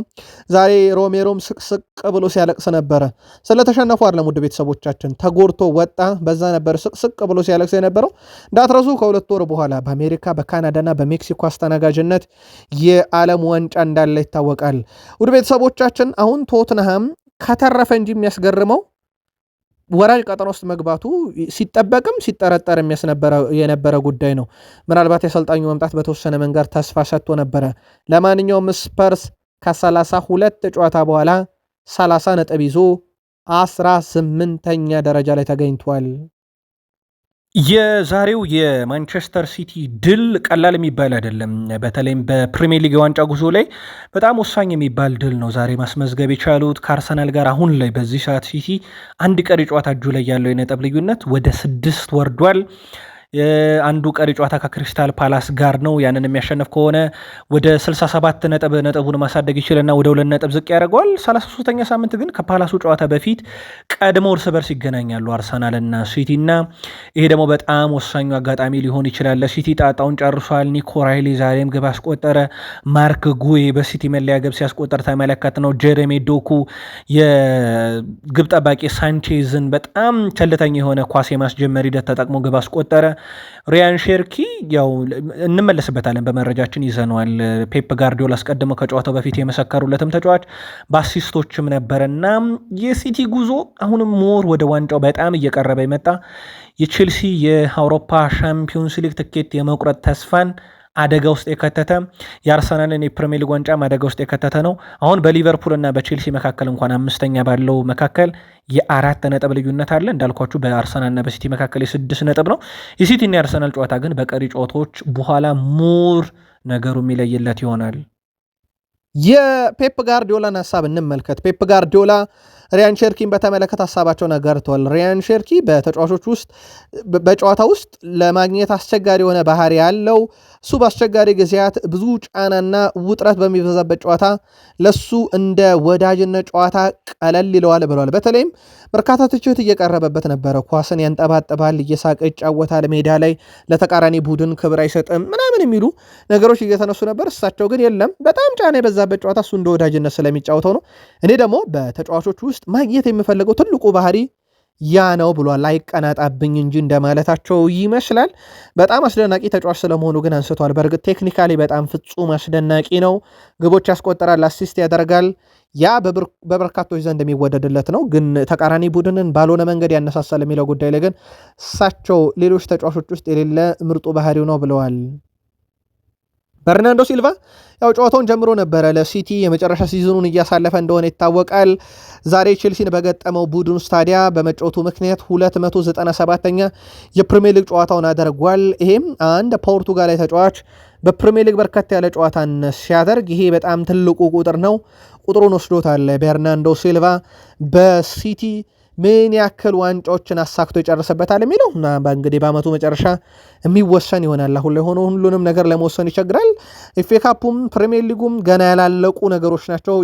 ዛሬ ሮሜሮም ስቅስቅ ብሎ ሲያለቅስ ነበረ። ስለተሸነፉ አይደለም ውድ ቤተሰቦቻችን፣ ተጎድቶ ወጣ። በዛ ነበር ስቅስቅ ብሎ ሲያለቅስ የነበረው። እንዳትረሱ ከ2 ወር በኋላ በአሜሪካ በካናዳና በሜክሲኮ አስተናጋጅነት የዓለም ዋንጫ እንዳለ ይታወቃል። ውድ ቤተሰቦቻችን አሁን ቶትንሃም ከተረፈ እንጂ የሚያስገርመው ወራጅ ቀጠና ውስጥ መግባቱ ሲጠበቅም ሲጠረጠር የነበረ ጉዳይ ነው። ምናልባት የአሰልጣኙ መምጣት በተወሰነ መንገድ ተስፋ ሰጥቶ ነበረ። ለማንኛውም ስፐርስ ከ32 ጨዋታ በኋላ 30 ነጥብ ይዞ 18ኛ ደረጃ ላይ ተገኝቷል። የዛሬው የማንቸስተር ሲቲ ድል ቀላል የሚባል አይደለም። በተለይም በፕሪሚየር ሊግ የዋንጫ ጉዞ ላይ በጣም ወሳኝ የሚባል ድል ነው ዛሬ ማስመዝገብ የቻሉት ከአርሰናል ጋር። አሁን ላይ በዚህ ሰዓት ሲቲ አንድ ቀሪ ጨዋታ እጁ ላይ ያለው የነጥብ ልዩነት ወደ 6 ወርዷል። አንዱ ቀሪ ጨዋታ ከክሪስታል ፓላስ ጋር ነው። ያንን የሚያሸንፍ ከሆነ ወደ 67 ነጥቡን ማሳደግ ይችልና ወደ 2 ነጥብ ዝቅ ያደርገዋል። 33ኛ ሳምንት ግን ከፓላሱ ጨዋታ በፊት ቀድሞ እርስ በርስ ይገናኛሉ አርሰናል እና ሲቲ እና ይሄ ደግሞ በጣም ወሳኙ አጋጣሚ ሊሆን ይችላል። ለሲቲ ጣጣውን ጨርሷል። ኒኮ ራይሊ ዛሬም ግብ አስቆጠረ። ማርክ ጉዌ በሲቲ መለያ ግብ ሲያስቆጠር ተመለከት ነው። ጀሬሚ ዶኩ የግብ ጠባቂ ሳንቼዝን በጣም ቸልተኛ የሆነ ኳስ የማስጀመር ሂደት ተጠቅሞ ግብ አስቆጠረ። ሪያን ሼርኪ ያው እንመለስበታለን፣ በመረጃችን ይዘነዋል። ፔፕ ጋርዲዮላ አስቀድመው ከጨዋታው በፊት የመሰከሩለትም ተጫዋች በአሲስቶችም ነበረና የሲቲ ጉዞ አሁንም ሞር ወደ ዋንጫው በጣም እየቀረበ የመጣ የቼልሲ የአውሮፓ ሻምፒዮንስ ሊግ ትኬት የመቁረጥ ተስፋን አደጋ ውስጥ የከተተ የአርሰናልን የፕሪሚየር ሊግ ዋንጫ አደጋ ውስጥ የከተተ ነው። አሁን በሊቨርፑል እና በቼልሲ መካከል እንኳን 5ኛ ባለው መካከል የ4 ነጥብ ልዩነት አለ። እንዳልኳችሁ በአርሰናል እና በሲቲ መካከል የ6 ነጥብ ነው። የሲቲ እና የአርሰናል ጨዋታ ግን በቀሪ ጨዋታዎች በኋላ ሞር ነገሩ የሚለይለት ይሆናል። የፔፕ ጋርዲዮላን ሀሳብ እንመልከት። ፔፕ ጋርዲዮላ ሪያን ሼርኪን በተመለከተ ሀሳባቸው ነጋርተዋል። ሪያን ሼርኪ በተጫዋቾች ውስጥ በጨዋታ ውስጥ ለማግኘት አስቸጋሪ የሆነ ባህሪ ያለው እሱ በአስቸጋሪ ጊዜያት ብዙ ጫናና ውጥረት በሚበዛበት ጨዋታ ለሱ እንደ ወዳጅነት ጨዋታ ቀለል ይለዋል ብለዋል። በተለይም በርካታ ትችት እየቀረበበት ነበረ። ኳስን ያንጠባጥባል፣ እየሳቀ ይጫወታል፣ ሜዳ ላይ ለተቃራኒ ቡድን ክብር አይሰጥም ምናምን የሚሉ ነገሮች እየተነሱ ነበር። እሳቸው ግን የለም በጣም ጫና የበዛበት ጨዋታ እሱ እንደ ወዳጅነት ስለሚጫወተው ነው። እኔ ደግሞ በተጫዋቾች ውስጥ ማግኘት የምፈልገው ትልቁ ባህሪ ያ ነው ብሏል። ላይቀናጣብኝ እንጂ እንደማለታቸው ይመስላል። በጣም አስደናቂ ተጫዋች ስለመሆኑ ግን አንስቷል። በእርግጥ ቴክኒካሊ በጣም ፍጹም አስደናቂ ነው። ግቦች ያስቆጠራል፣ አሲስት ያደርጋል። ያ በበርካቶች ዘንድ የሚወደድለት ነው። ግን ተቃራኒ ቡድንን ባልሆነ መንገድ ያነሳሳል የሚለው ጉዳይ ላይ ግን እሳቸው ሌሎች ተጫዋቾች ውስጥ የሌለ ምርጡ ባህሪው ነው ብለዋል። በርናንዶ ሲልቫ ያው ጨዋታውን ጀምሮ ነበረ ለሲቲ የመጨረሻ ሲዝኑን እያሳለፈ እንደሆነ ይታወቃል። ዛሬ ቼልሲን በገጠመው ቡድን ስታዲያ በመጫወቱ ምክንያት 297ኛ የፕሪሚየር ሊግ ጨዋታውን አድርጓል። ይሄም አንድ ፖርቱጋላዊ ተጫዋች በፕሪሚየር ሊግ በርከት ያለ ጨዋታን ሲያደርግ ይሄ በጣም ትልቁ ቁጥር ነው። ቁጥሩን ወስዶታል በርናንዶ ሲልቫ በሲቲ ምን ያክል ዋንጫዎችን አሳክቶ ይጨርሰበታል የሚለው እና በእንግዲህ በአመቱ መጨረሻ የሚወሰን ይሆናል። አሁን ላይ ሆኖ ሁሉንም ነገር ለመወሰን ይቸግራል። ኤፍ ኤ ካፑም ፕሪሚየር ሊጉም ገና ያላለቁ ነገሮች ናቸው።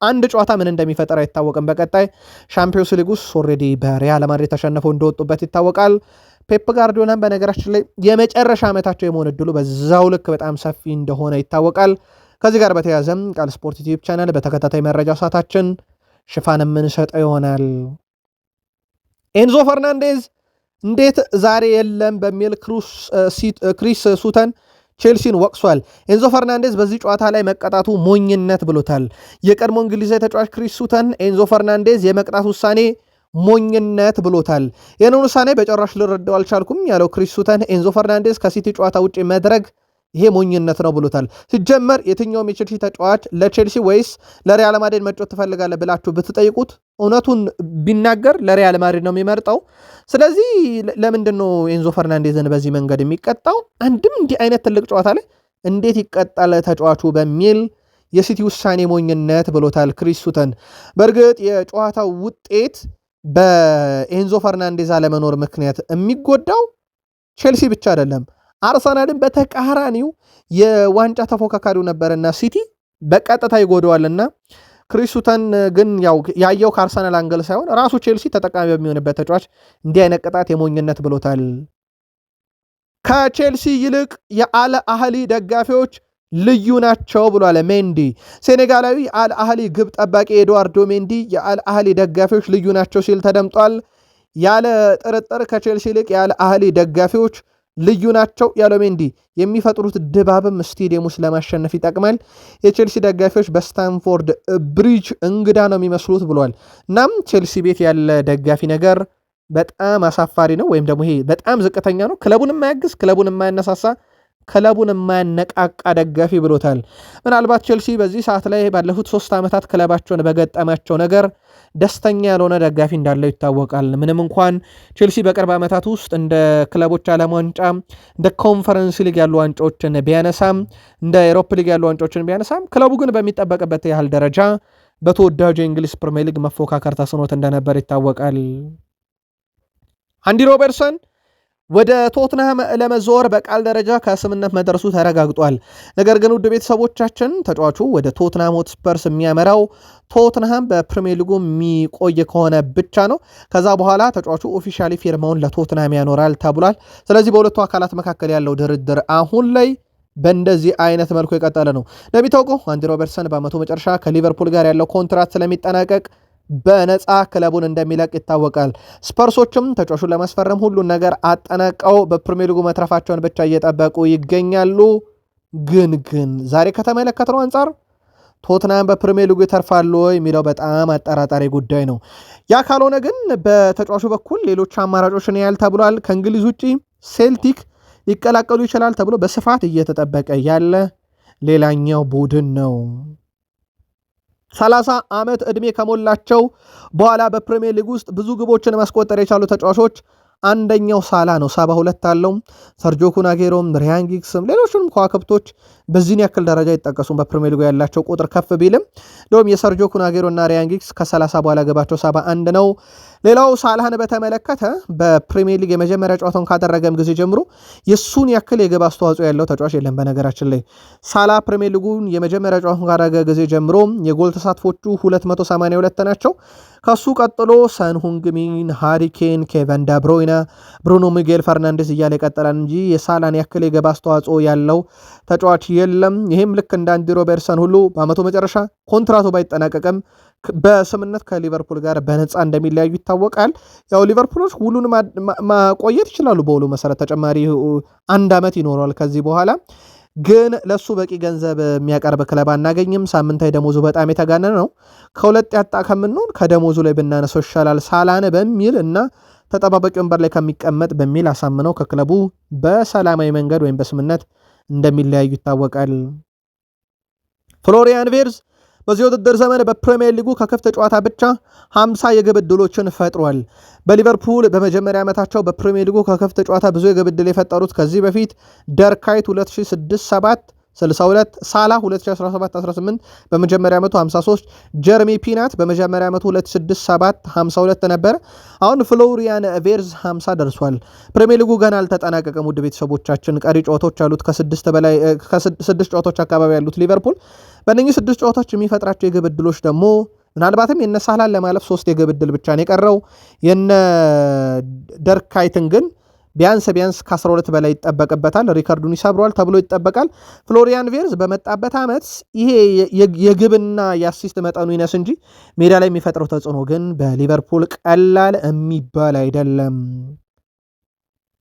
አንድ ጨዋታ ምን እንደሚፈጠር አይታወቅም። በቀጣይ ሻምፒዮንስ ሊግ ውስጥ ኦልሬዲ በሪያል ማድሪድ ተሸንፈው እንደወጡበት ይታወቃል። ፔፕ ጋርዲዮላን በነገራችን ላይ የመጨረሻ ዓመታቸው የመሆን እድሉ በዛው ልክ በጣም ሰፊ እንደሆነ ይታወቃል። ከዚህ ጋር በተያያዘም ቃል ስፖርት ዩቲዩብ ቻናል በተከታታይ መረጃ ሰዓታችን ሽፋን የምንሰጠው ይሆናል። ኤንዞ ፈርናንዴዝ እንዴት ዛሬ የለም በሚል ክሪስ ሱተን ቼልሲን ወቅሷል። ኤንዞ ፈርናንዴዝ በዚህ ጨዋታ ላይ መቀጣቱ ሞኝነት ብሎታል። የቀድሞ እንግሊዛዊ ተጫዋች ክሪስ ሱተን ኤንዞ ፈርናንዴዝ የመቅጣት ውሳኔ ሞኝነት ብሎታል። ይህንን ውሳኔ በጨራሽ ልረዳው አልቻልኩም ያለው ክሪስ ሱተን ኤንዞ ፈርናንዴዝ ከሲቲ ጨዋታ ውጭ መድረግ ይሄ ሞኝነት ነው ብሎታል። ሲጀመር የትኛውም የቼልሲ ተጫዋች ለቼልሲ ወይስ ለሪያል ማድሪድ መጫወት ትፈልጋለህ ብላችሁ ብትጠይቁት እውነቱን ቢናገር ለሪያል ማድሪድ ነው የሚመርጠው። ስለዚህ ለምንድን ነው ኤንዞ ፈርናንዴዝን በዚህ መንገድ የሚቀጣው? አንድም እንዲህ አይነት ትልቅ ጨዋታ ላይ እንዴት ይቀጣል ተጫዋቹ በሚል የሲቲ ውሳኔ ሞኝነት ብሎታል ክሪስ ሱተን። በእርግጥ የጨዋታው ውጤት በኤንዞ ፈርናንዴዝ አለመኖር ምክንያት የሚጎዳው ቼልሲ ብቻ አይደለም። አርሰናልን በተቃራኒው የዋንጫ ተፎካካሪው ነበርና ሲቲ በቀጥታ ይጎደዋልና ክሪስ ሱተን ግን ያየው ከአርሰናል አንገል ሳይሆን ራሱ ቼልሲ ተጠቃሚ በሚሆንበት ተጫዋች እንዲህ አይነት ቅጣት የሞኝነት ብሎታል። ከቼልሲ ይልቅ የአል አህሊ ደጋፊዎች ልዩ ናቸው ብሏል ሜንዲ። ሴኔጋላዊ የአል አህሊ ግብ ጠባቂ ኤድዋርዶ ሜንዲ የአል አህሊ ደጋፊዎች ልዩ ናቸው ሲል ተደምጧል። ያለ ጥርጥር ከቼልሲ ይልቅ የአል አህሊ ደጋፊዎች ልዩ ናቸው ያለው ሜንዲ የሚፈጥሩት ድባብም ስቴዲየም ውስጥ ለማሸነፍ ይጠቅማል። የቼልሲ ደጋፊዎች በስታንፎርድ ብሪጅ እንግዳ ነው የሚመስሉት ብሏል። እናም ቼልሲ ቤት ያለ ደጋፊ ነገር በጣም አሳፋሪ ነው፣ ወይም ደግሞ ይሄ በጣም ዝቅተኛ ነው። ክለቡን የማያግዝ፣ ክለቡን የማያነሳሳ፣ ክለቡን የማያነቃቃ ደጋፊ ብሎታል። ምናልባት ቼልሲ በዚህ ሰዓት ላይ ባለፉት 3 ዓመታት ክለባቸውን በገጠማቸው ነገር ደስተኛ ያልሆነ ደጋፊ እንዳለው ይታወቃል። ምንም እንኳን ቼልሲ በቅርብ ዓመታት ውስጥ እንደ ክለቦች ዓለም ዋንጫ፣ እንደ ኮንፈረንስ ሊግ ያሉ ዋንጫዎችን ቢያነሳም፣ እንደ ኤሮፕ ሊግ ያሉ ዋንጫዎችን ቢያነሳም ክለቡ ግን በሚጠበቅበት ያህል ደረጃ በተወዳጁ የእንግሊዝ ፕሪሚየር ሊግ መፎካከር ተስኖት እንደነበር ይታወቃል። አንዲ ሮበርትሰን ወደ ቶትንሃም ለመዘወር በቃል ደረጃ ከስምነት መድረሱ ተረጋግጧል። ነገር ግን ውድ ቤተሰቦቻችን ተጫዋቹ ወደ ቶትንሃም ሆትስፐርስ የሚያመራው ቶትንሃም በፕሪሚየር ሊጉ የሚቆይ ከሆነ ብቻ ነው። ከዛ በኋላ ተጫዋቹ ኦፊሻሊ ፊርማውን ለቶትንሃም ያኖራል ተብሏል። ስለዚህ በሁለቱ አካላት መካከል ያለው ድርድር አሁን ላይ በእንደዚህ አይነት መልኩ የቀጠለ ነው። እንደሚታወቀው አንዲ ሮበርትሰን በዓመቱ መጨረሻ ከሊቨርፑል ጋር ያለው ኮንትራት ስለሚጠናቀቅ በነፃ ክለቡን እንደሚለቅ ይታወቃል። ስፐርሶችም ተጫዋቹን ለማስፈረም ሁሉን ነገር አጠናቀው በፕሪሚየር ሊጉ መትረፋቸውን ብቻ እየጠበቁ ይገኛሉ። ግን ዛሬ ከተመለከትነው አንጻር ቶትናም በፕሪሚየር ሊጉ ይተርፋሉ የሚለው በጣም አጠራጣሪ ጉዳይ ነው። ያ ካልሆነ ግን በተጫዋቹ በኩል ሌሎች አማራጮችን ያህል ተብሏል። ከእንግሊዝ ውጪ ሴልቲክ ሊቀላቀሉ ይችላል ተብሎ በስፋት እየተጠበቀ ያለ ሌላኛው ቡድን ነው። 30 ዓመት ዕድሜ ከሞላቸው በኋላ በፕሪሚየር ሊግ ውስጥ ብዙ ግቦችን ማስቆጠር የቻሉ ተጫዋቾች አንደኛው ሳላ ነው። 72 አለው። ሰርጆ ኩናጌሮም፣ ሪያን ጊግስም ሌሎችንም ከዋክብቶች በዚህን ያክል ደረጃ ይጠቀሱም በፕሪሚየር ሊጉ ያላቸው ቁጥር ከፍ ቢልም እንደውም የሰርጆ ኩናጌሮ እና ሪያን ጊግስ ከ30 በኋላ ገባቸው 71 ነው። ሌላው ሳላህን በተመለከተ በፕሪሚየር ሊግ የመጀመሪያ ጨዋታውን ካደረገም ጊዜ ጀምሮ የሱን ያክል የግብ አስተዋጽኦ ያለው ተጫዋች የለም። በነገራችን ላይ ሳላ ፕሪሚየር ሊጉን የመጀመሪያ ጨዋታውን ካደረገ ጊዜ ጀምሮ የጎል ተሳትፎቹ 282 ናቸው። ከሱ ቀጥሎ ሰን ሁንግሚን፣ ሃሪኬን፣ ኬቨን ዳብሮይና፣ ብሩኖ ሚጌል ፈርናንዴስ እያለ ይቀጥላል እንጂ የሳላን ያክል የግብ አስተዋጽኦ ያለው ተጫዋች የለም። ይህም ልክ እንደ አንዲ ሮበርትሰን ሁሉ በዓመቱ መጨረሻ ኮንትራቱ ባይጠናቀቅም በስምነት ከሊቨርፑል ጋር በነፃ እንደሚለያዩ ይታወቃል። ያው ሊቨርፑሎች ሁሉን ማቆየት ይችላሉ። በሁሉ መሰረት ተጨማሪ 1 ዓመት ይኖረዋል ከዚህ በኋላ ግን ለሱ በቂ ገንዘብ የሚያቀርብ ክለብ አናገኝም። ሳምንታዊ ደሞዙ በጣም የተጋነነ ነው። ከሁለት ያጣ ከምንሆን ከደሞዙ ላይ ብናነሰው ይሻላል ሳላነ በሚል እና ተጠባባቂ ወንበር ላይ ከሚቀመጥ በሚል አሳምነው ከክለቡ በሰላማዊ መንገድ ወይም በስምነት እንደሚለያዩ ይታወቃል። ፍሎሪያን ቪርትዝ በዚህ ውድድር ዘመን በፕሪሚየር ሊጉ ከክፍት ጨዋታ ብቻ 50 የግብ ዕድሎችን ፈጥሯል። በሊቨርፑል በመጀመሪያ ዓመታቸው በፕሪሚየር ሊጉ ከክፍት ጨዋታ ብዙ የግብ ዕድል የፈጠሩት ከዚህ በፊት ደርካይት 2006-7 62 ሳላ 2017-18 በመጀመሪያ ዓመቱ 53 ጀርሚ ፒናት በመጀመሪያ ዓመቱ 2006-7 52 ነበር። አሁን ፍሎሪያን ቪርትዝ 50 ደርሷል። ፕሪሚየር ሊጉ ገና አልተጠናቀቀም። ውድ ቤተሰቦቻችን ቀሪ ጨዋታዎች አሉት ከስድስት ጨዋታዎች አካባቢ ያሉት ሊቨርፑል በእነኚህ 6 ጨዋታዎች የሚፈጥራቸው የግብ ዕድሎች ደግሞ ምናልባትም የነ ሳላን ለማለፍ 3 የግብ ዕድል ብቻ ነው የቀረው። የነ ደርካይትን ግን ቢያንስ ከ12 በላይ ይጠበቅበታል። ሪካርዱን ይሰብሯል ተብሎ ይጠበቃል። ፍሎሪያን ቪርትዝ በመጣበት ዓመት ይሄ የግብና የአሲስት መጠኑ ይነስ እንጂ ሜዳ ላይ የሚፈጥረው ተጽዕኖ ግን በሊቨርፑል ቀላል የሚባል አይደለም።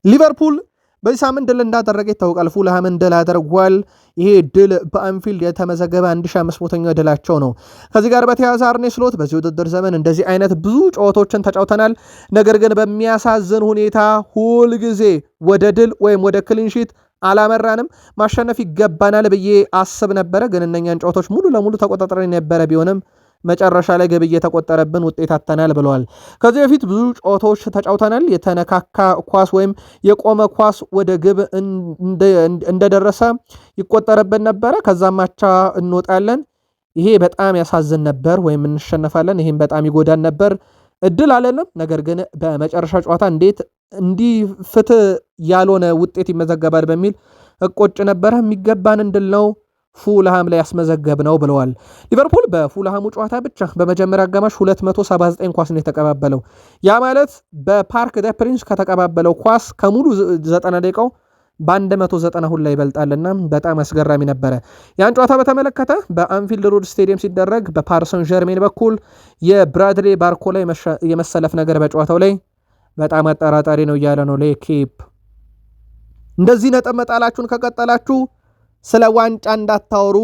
ሊቨርፑል በዚህ ሳምንት ድል እንዳደረገ ይታወቃል። ፉልሃምን ድል አድርጓል። ይሄ ድል በአንፊልድ የተመዘገበ 1500ኛ ድላቸው ነው። ከዚህ ጋር በተያያዘ አርኔ ስሎት በዚህ ውድድር ዘመን እንደዚህ አይነት ብዙ ጨዋታዎችን ተጫውተናል፣ ነገር ግን በሚያሳዝን ሁኔታ ሁልጊዜ ወደ ድል ወይም ወደ ክሊንሺት አላመራንም፣ ማሸነፍ ይገባናል ብዬ አስብ ነበረ፣ ግን እነኛን ጨዋታዎች ሙሉ ለሙሉ ተቆጣጥረን የነበረ ቢሆንም መጨረሻ ላይ ግብ እየተቆጠረብን ውጤት አተናል ብለዋል። ከዚህ በፊት ብዙ ጨዋታዎች ተጫውተናል። የተነካካ ኳስ ወይም የቆመ ኳስ ወደ ግብ እንደደረሰ ይቆጠረብን ነበረ። ከዛም አቻ እንወጣለን። ይሄ በጣም ያሳዝን ነበር። ወይም እንሸነፋለን። ይሄም በጣም ይጎዳን ነበር። እድል አለንም። ነገር ግን በመጨረሻ ጨዋታ እንዴት እንዲህ ፍትህ ያልሆነ ውጤት ይመዘገባል በሚል እቆጭ ነበረ። የሚገባን እንድል ነው ፉልሃም ላይ ያስመዘገብ ነው ብለዋል። ሊቨርፑል በፉልሃሙ ጨዋታ ብቻ በመጀመሪያ አጋማሽ 279 ኳስ ነው የተቀባበለው። ያ ማለት በፓርክ ደ ፕሪንስ ከተቀባበለው ኳስ ከሙሉ 90 ደቂቃው በ190 ላይ ይበልጣልና በጣም አስገራሚ ነበረ። ያን ጨዋታ በተመለከተ በአንፊልድ ሮድ ስቴዲየም ሲደረግ በፓርሰን ጀርሜን በኩል የብራድሌ ባርኮ ላይ የመሰለፍ ነገር በጨዋታው ላይ በጣም አጠራጣሪ ነው እያለ ነው ሌኬፕ። እንደዚህ ነጥብ መጣላችሁን ከቀጠላችሁ ስለ ዋንጫ እንዳታወሩ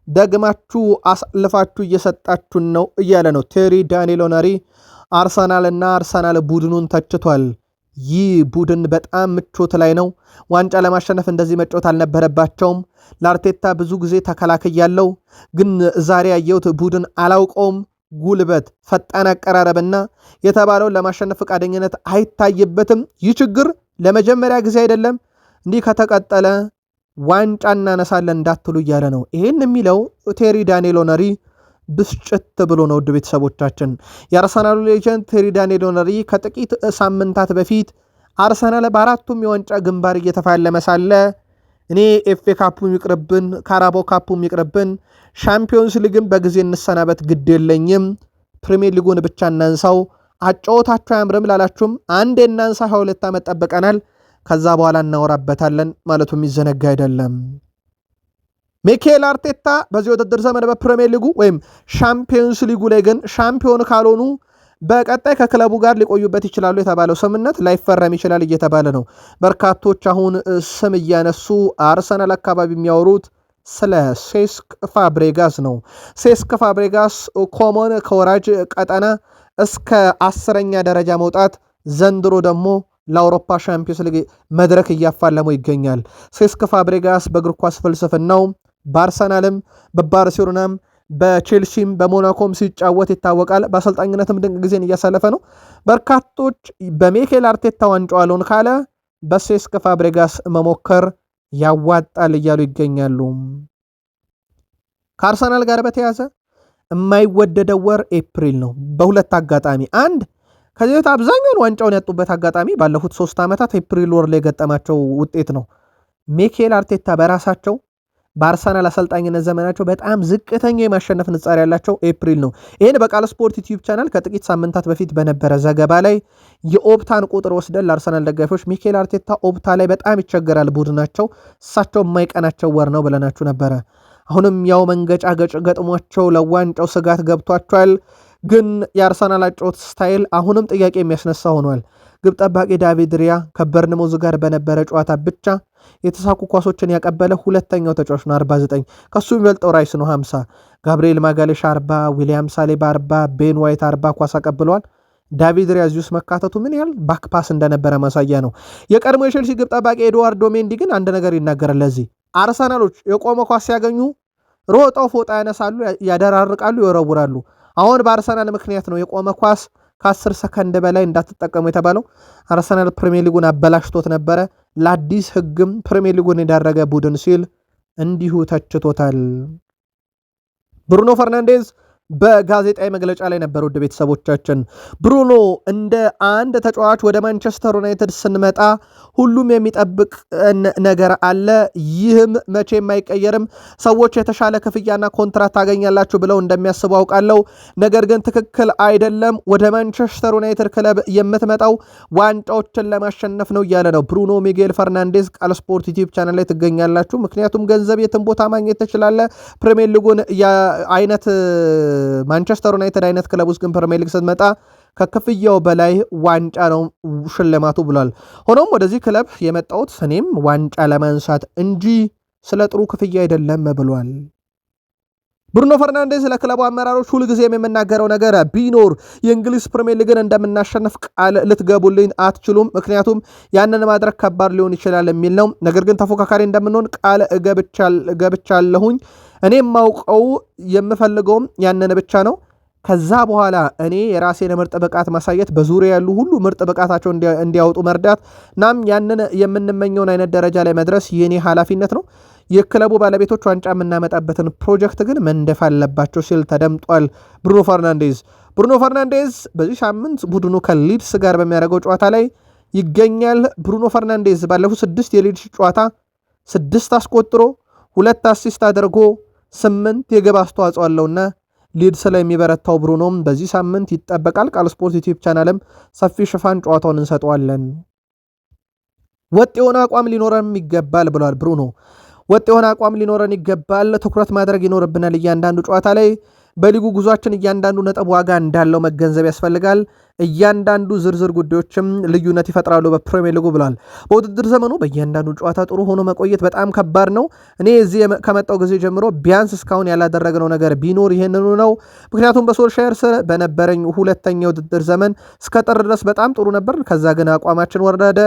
ደግማችሁ አሳልፋችሁ እየሰጣችሁን ነው እያለ ነው ቴሪ ዳንኤል ሄንሪ። አርሰናል ቡድኑን ተችቷል። ይህ ቡድን በጣም ምቾት ላይ ነው። ዋንጫ ለማሸነፍ እንደዚህ መጫወት አልነበረባቸውም። ለአርቴታ ብዙ ጊዜ ተከላክያለው፣ ግን ዛሬ ያየሁት ቡድን አላውቀውም። ጉልበት፣ ፈጣን አቀራረብና የተባለውን ለማሸነፍ ፈቃደኝነት አይታይበትም። ይህ ችግር ለመጀመሪያ ጊዜ አይደለም። እንዲህ ከተቀጠለ ዋንጫ እናነሳለን እንዳትሉ እያለ ነው። ይሄን የሚለው ቴሪ ዳንኤል ሄንሪ ብስጭት ብሎ ነው። ውድ ቤተሰቦቻችን የአርሰናሉ ሌጀንድ ቴሪ ዳንኤል ሄንሪ ከጥቂት ሳምንታት በፊት አርሰናል በአራቱም የዋንጫ ግንባር እየተፋለመ ሳለ እኔ ኤፍኤ ካፑም ይቅርብን፣ ካራባኦ ካፑም ይቅርብን፣ ሻምፒዮንስ ሊግም በጊዜ እንሰናበት፣ ግድ የለኝም፣ ፕሪሚየር ሊጉን ብቻ እናንሳው፣ አጫወታችሁ አያምርም ላላችሁም አንዴ እናንሳ፣ 22 ዓመት ጠብቀናል፣ ከዛ በኋላ እናወራበታለን ማለቱ የሚዘነጋ አይደለም። ሚኬል አርቴታ በዚህ ውድድር ዘመን በፕሪሚየር ሊጉ ወይም ሻምፒዮንስ ሊጉ ላይ ግን ሻምፒዮን ካልሆኑ በቀጣይ ከክለቡ ጋር ሊቆዩበት ይችላሉ የተባለው ስምምነት ላይፈረም ይችላል እየተባለ ነው። በርካቶች አሁን ስም እያነሱ አርሰናል አካባቢ የሚያወሩት ስለ ሴስክ ፋብሬጋስ ነው። ሴስክ ፋብሬጋስ ኮሞን ከወራጅ ቀጠና እስከ 10ኛ ደረጃ መውጣት፣ ዘንድሮ ደግሞ ለአውሮፓ ሻምፒዮንስ ሊግ መድረክ እያፋለመው ይገኛል። ሴስክ ፋብሬጋስ በእግር ኳስ ፍልስፍናው በአርሰናልም በባርሴሎናም በቼልሲም በሞናኮም ሲጫወት ይታወቃል። በአሰልጣኝነትም ድንቅ ጊዜን እያሳለፈ ነው። በርካቶች በሚኬል አርቴታ ዋንጫው አልሆን ካለ በሴስክ ፋብሬጋስ መሞከር ያዋጣል እያሉ ይገኛሉ። ከአርሰናል ጋር በተያዘ የማይወደደው ወር ኤፕሪል ነው። በሁለት አጋጣሚ አንድ ከዚህ በፊት አብዛኛውን ዋንጫውን ያጡበት አጋጣሚ ባለፉት 3 ዓመታት ኤፕሪል ወር ላይ የገጠማቸው ውጤት ነው። ሚኬል አርቴታ በራሳቸው በአርሰናል አሰልጣኝነት ዘመናቸው በጣም ዝቅተኛ የማሸነፍ ንጻሪ ያላቸው ኤፕሪል ነው። ይህን በቃል ስፖርት ዩቲዩብ ቻናል ከጥቂት ሳምንታት በፊት በነበረ ዘገባ ላይ የኦፕታን ቁጥር ወስደን ለአርሰናል ደጋፊዎች ሚኬል አርቴታ ኦፕታ ላይ በጣም ይቸገራል ቡድናቸው፣ እሳቸው የማይቀናቸው ወር ነው ብለናችሁ ነበረ። አሁንም ያው መንገጫገጭ ገጥሟቸው ለዋንጫው ስጋት ገብቷቸዋል። ግን የአርሰናል አጨዋወት ስታይል አሁንም ጥያቄ የሚያስነሳ ሆኗል። ግብ ጠባቂ ዳቪድ ሪያ ከበርንሞዝ ጋር በነበረ ጨዋታ ብቻ የተሳኩ ኳሶችን ያቀበለ ሁለተኛው ተጫዋች ነው 49። ከሱ የሚበልጠው ራይስ ነው 50። ጋብሪኤል ማጋሌሽ 40፣ ዊሊያም ሳሊባ 40፣ ቤን ዋይት 40 ኳስ አቀብለዋል። ዳቪድ ሪያ እዚህ ውስጥ መካተቱ ምን ያህል ባክፓስ እንደነበረ ማሳያ ነው። የቀድሞ የቼልሲ ግብ ጠባቂ ኤድዋርዶ ሜንዲ ግን አንድ ነገር ይናገራል። ለዚህ አርሰናሎች የቆመ ኳስ ሲያገኙ ሮጠው ፎጣ ያነሳሉ፣ ያደራርቃሉ፣ ይወረውራሉ። አሁን በአርሰናል ምክንያት ነው የቆመ ኳስ ከ10 ሰከንድ በላይ እንዳትጠቀሙ የተባለው። አርሰናል ፕሪሚየር ሊጉን አበላሽቶት ነበረ። ለአዲስ ህግም ፕሪሚየር ሊጉን የዳረገ ቡድን ሲል እንዲሁ ተችቶታል። ብሩኖ ፈርናንዴዝ በጋዜጣዊ መግለጫ ላይ ነበር። ውድ ቤተሰቦቻችን ብሩኖ እንደ አንድ ተጫዋች ወደ ማንቸስተር ዩናይትድ ስንመጣ ሁሉም የሚጠብቅ ነገር አለ። ይህም መቼም አይቀየርም። ሰዎች የተሻለ ክፍያና ኮንትራት ታገኛላችሁ ብለው እንደሚያስቡ አውቃለሁ። ነገር ግን ትክክል አይደለም። ወደ ማንቸስተር ዩናይትድ ክለብ የምትመጣው ዋንጫዎችን ለማሸነፍ ነው እያለ ነው ብሩኖ ሚጌል ፈርናንዴዝ። ቃል ስፖርት ዩቲዩብ ቻናል ላይ ትገኛላችሁ። ምክንያቱም ገንዘብ የትን ቦታ ማግኘት ትችላለ። ፕሪሚየር ሊጉን አይነት ማንቸስተር ዩናይትድ አይነት ክለብ ውስጥ ግን ፕሪሚየር ሊግ ስትመጣ ከክፍያው በላይ ዋንጫ ነው ሽልማቱ ብሏል። ሆኖም ወደዚህ ክለብ የመጣሁት እኔም ዋንጫ ለማንሳት እንጂ ስለ ጥሩ ክፍያ አይደለም ብሏል። ብሩኖ ፈርናንዴዝ ለክለቡ አመራሮች ሁልጊዜም የምናገረው ነገር ቢኖር የእንግሊዝ ፕሪሚየር ሊግን እንደምናሸንፍ ቃል ልትገቡልኝ አትችሉም፣ ምክንያቱም ያንን ማድረግ ከባድ ሊሆን ይችላል የሚል ነው። ነገር ግን ተፎካካሪ እንደምንሆን ቃል ገብቻለሁኝ። እኔ የማውቀው የምፈልገውም ያንን ብቻ ነው። ከዛ በኋላ እኔ የራሴን ምርጥ ብቃት ማሳየት፣ በዙሪያ ያሉ ሁሉ ምርጥ ብቃታቸው እንዲያወጡ መርዳት፣ ናም ያንን የምንመኘውን አይነት ደረጃ ላይ መድረስ የኔ ኃላፊነት ነው። የክለቡ ባለቤቶች ዋንጫ የምናመጣበትን ፕሮጀክት ግን መንደፍ አለባቸው ሲል ተደምጧል ብሩኖ ፈርናንዴዝ በዚህ ሳምንት ቡድኑ ከሊድስ ጋር በሚያደርገው ጨዋታ ላይ ይገኛል። ብሩኖ ፈርናንዴዝ ባለፉት 6 የሊድስ ጨዋታ 6 አስቆጥሮ 2 አሲስት አድርጎ 8 የግብ አስተዋጽኦ አለውና ሊድስ ላይ የሚበረታው ብሩኖም በዚህ ሳምንት ይጠበቃል። ቃል ስፖርት ዩቲዩብ ቻናልም ሰፊ ሽፋን ጨዋታውን እንሰጠዋለን። ወጥ የሆነ አቋም ሊኖረን ይገባል ብሏል ብሩኖ። ወጥ የሆነ አቋም ሊኖረን ይገባል። ትኩረት ማድረግ ይኖርብናል እያንዳንዱ ጨዋታ ላይ። በሊጉ ጉዟችን እያንዳንዱ ነጥብ ዋጋ እንዳለው መገንዘብ ያስፈልጋል። እያንዳንዱ ዝርዝር ጉዳዮችም ልዩነት ይፈጥራሉ በፕሪሚየር ሊጉ ብሏል። በውድድር ዘመኑ በእያንዳንዱ ጨዋታ ጥሩ ሆኖ መቆየት በጣም ከባድ ነው። እኔ እዚህ ከመጣው ጊዜ ጀምሮ ቢያንስ እስካሁን ያላደረግነው ነገር ቢኖር ይህንኑ ነው። ምክንያቱም በሶልሻየር ስር በነበረኝ 2ኛ የውድድር ዘመን እስከ ጥር ድረስ በጣም ጥሩ ነበር። ከዛ ግን አቋማችን ወረደ።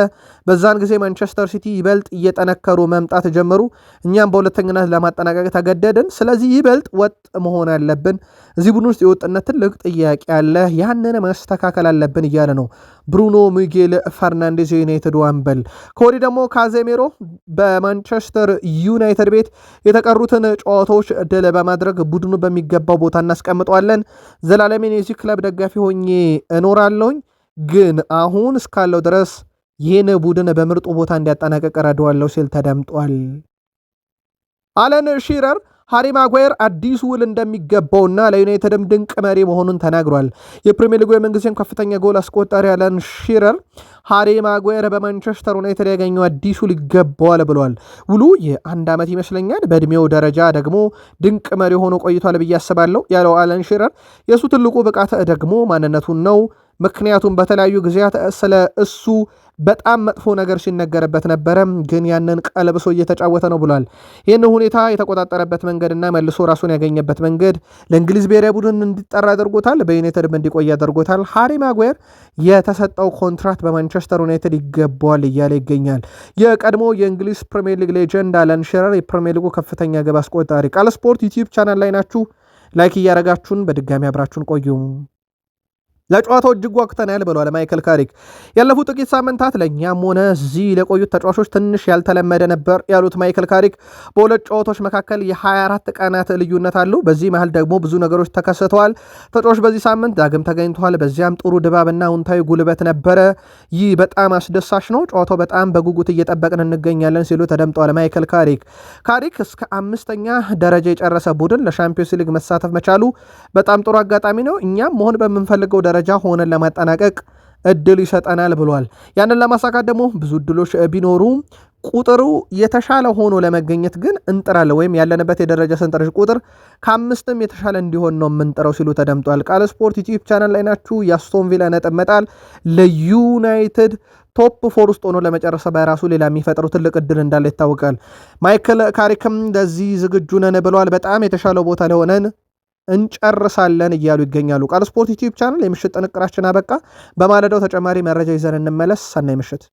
በዛን ጊዜ ማንቸስተር ሲቲ ይበልጥ እየጠነከሩ መምጣት ጀመሩ። እኛም በሁለተኝነት ለማጠናቀቅ ተገደድን። ስለዚህ ይበልጥ ወጥ መሆን አለብን። እዚህ ቡድን ውስጥ የወጥነት ትልቅ ጥያቄ አለ። ያንን ማስተካከል አለብን እያለ ነው ብሩኖ ሚጌል ፈርናንዴዝ የዩናይትድ ዋንበል። ከወዲህ ደግሞ ካዜሜሮ በማንቸስተር ዩናይትድ ቤት የተቀሩትን ጨዋታዎች ድል በማድረግ ቡድኑ በሚገባው ቦታ እናስቀምጠዋለን። ዘላለሜን የዚህ ክለብ ደጋፊ ሆኜ እኖራለሁኝ፣ ግን አሁን እስካለው ድረስ ይህን ቡድን በምርጡ ቦታ እንዲያጠናቀቅ ረዳዋለሁ ሲል ተደምጧል። አለን ሺረር ሃሪ ማጓየር አዲሱ ውል እንደሚገባውና ለዩናይትድም ድንቅ መሪ መሆኑን ተናግሯል። የፕሪሚየር ሊጉ የምንጊዜም ከፍተኛ ጎል አስቆጣሪ አለን ሺረር ሃሪ ማጓየር በማንቸስተር ዩናይትድ ያገኘው አዲሱ ውል ይገባዋል ብሏል። ውሉ የ1 ዓመት ይመስለኛል። በእድሜው ደረጃ ደግሞ ድንቅ መሪ ሆኖ ቆይቷል ብዬ አስባለሁ ያለው አለን ሺረር የእሱ ትልቁ ብቃት ደግሞ ማንነቱን ነው። ምክንያቱም በተለያዩ ጊዜያት ስለ እሱ በጣም መጥፎ ነገር ሲነገርበት ነበረ፣ ግን ያንን ቀልብሶ እየተጫወተ ነው ብሏል። ይህን ሁኔታ የተቆጣጠረበት መንገድና መልሶ ራሱን ያገኘበት መንገድ ለእንግሊዝ ብሔራዊ ቡድን እንዲጠራ አድርጎታል፣ በዩናይትድ እንዲቆይ አድርጎታል። ሃሪ ማጓየር የተሰጠው ኮንትራት በማንቸስተር ዩናይትድ ይገባዋል እያለ ይገኛል። የቀድሞ የእንግሊዝ ፕሪሚየር ሊግ ሌጀንድ አለን ሺረር የፕሪሚየር ሊጉ ከፍተኛ ግብ አስቆጣሪ። ቃል ስፖርት ዩቲዩብ ቻናል ላይ ናችሁ። ላይክ እያረጋችሁን በድጋሚ አብራችሁን ቆዩ። ለጨዋታው እጅግ ወቅተናል ብሏል ማይክል ካሪክ። ያለፉት ጥቂት ሳምንታት ለእኛም ሆነ እዚህ ለቆዩት ተጫዋቾች ትንሽ ያልተለመደ ነበር ያሉት ማይክል ካሪክ በሁለት ጨዋታዎች መካከል የ24 ቀናት ልዩነት አለው። በዚህ መሃል ደግሞ ብዙ ነገሮች ተከስተዋል። ተጫዋቾች በዚህ ሳምንት ዳግም ተገኝተዋል። በዚያም ጥሩ ድባብና አዎንታዊ ጉልበት ነበረ። ይህ በጣም አስደሳች ነው። ጨዋታው በጣም በጉጉት እየጠበቅን እንገኛለን ሲሉ ተደምጠዋል ማይክል ካሪክ። ካሪክ እስከ 5ኛ ደረጃ የጨረሰ ቡድን ለሻምፒዮንስ ሊግ መሳተፍ መቻሉ በጣም ጥሩ አጋጣሚ ነው። እኛም መሆን በምንፈልገው ደረጃ ሆነን ለማጠናቀቅ እድል ይሰጠናል ብሏል። ያንን ለማሳካት ደግሞ ብዙ እድሎች ቢኖሩ ቁጥሩ የተሻለ ሆኖ ለመገኘት ግን እንጥራለን፣ ወይም ያለንበት የደረጃ ሰንጠረዥ ቁጥር ከ5ም የተሻለ እንዲሆን ነው የምንጥረው ሲሉ ተደምጧል። ቃል ስፖርት ዩቲዩብ ቻናል ላይ ናችሁ። የአስቶን ቪላ ነጥብ መጣል ለዩናይትድ ቶፕ 4 ውስጥ ሆኖ ለመጨረስ በራሱ ሌላ የሚፈጥሩ ትልቅ እድል እንዳለ ይታወቃል። ማይክል ካሪክም ለዚህ ዝግጁ ነን ብለዋል። በጣም የተሻለው ቦታ ላይ ሆነን እንጨርሳለን እያሉ ይገኛሉ። ቃል ስፖርት ዩቲዩብ ቻናል የምሽት ጥንቅራችን አበቃ። በማለዳው ተጨማሪ መረጃ ይዘን እንመለስ። ሰናይ ምሽት።